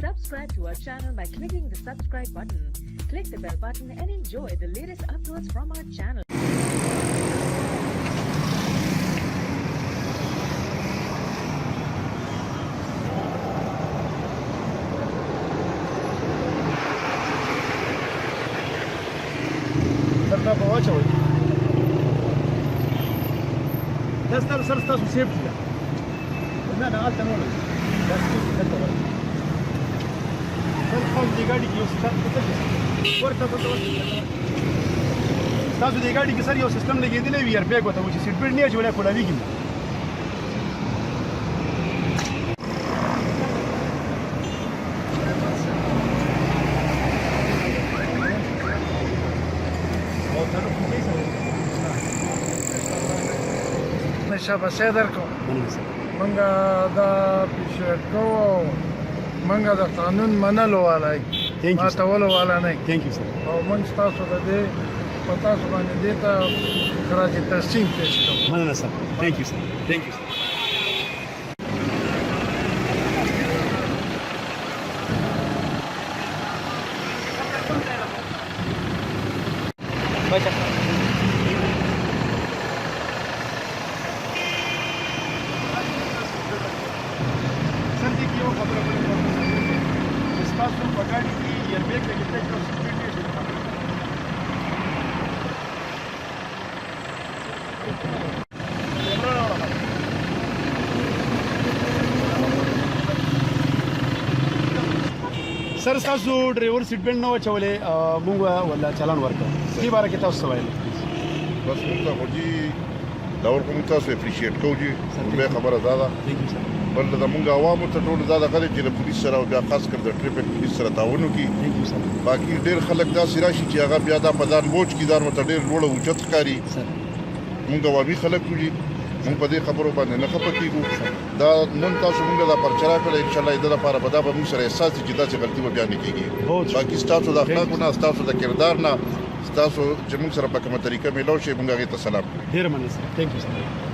Subscribe to our channel by clicking the subscribe button. Click the bell button and enjoy the latest uploads from our channel. سر په واچوي دا سر تاسو سیفټي ده نه هلته نه ولګي دا سیفټي دلته ولګي خپل دې ګاډي کې یو سیسټم ورته تاسو دې ګاډي کې سر یو سیسټم لګېدلی وي ایئر بیګ ورته وایي چې سیټ بیلټ نه اچولی کولاویږي شاباسي درکو منګه دا پیشت کوو منګه د قانون منلو والا ماتولو والا نه ثانک یو سر او موږ تاسو د دې په تاسو باندې دې ته خراج تحسین پیش کوو مننه سر ثانک یو سر ثانک یو سر تاسو په ګاډي کې ایئر بیګ لګېدلی چې سیټ بیلټ یې اچولی سر تاسو ډرایور سیټ بیلټ نه و اچولی موږ ولا چالان ورکړ دې باره کې تاسو څه ویل بس موږ ته خو جي دا ورکو موږ تاسو اپریشیټ کوو جي لومړی خبره دا ده بل زموږ عوامو ته ټول دا دغه دی چې د پولیس سره او بیا خاص کر د ټریفک پولیس سره تعاون وکړي باقي ډېر خلک داسې راشي چې هغه بیا دا په ځان بوج کړي دا ورته ډېر لوړه اوچت ښکاري موږ عوامي خلک یو موږ په دې خبرو باندې نه خفه کېږو دا نن تاسو موږ دا پرچه راکړه انشاءالله د دې لپاره به دا به موږ سره احساس چې داسې غلطي به بیا نه کېږي باقي ستاسو د اخلاقو نه ستاسو د کردار نه ستاسو چې موږ سره په کومه طریقه میلاو شي موږ هغې ته سلام ډېره مننه سر ثانک یو سر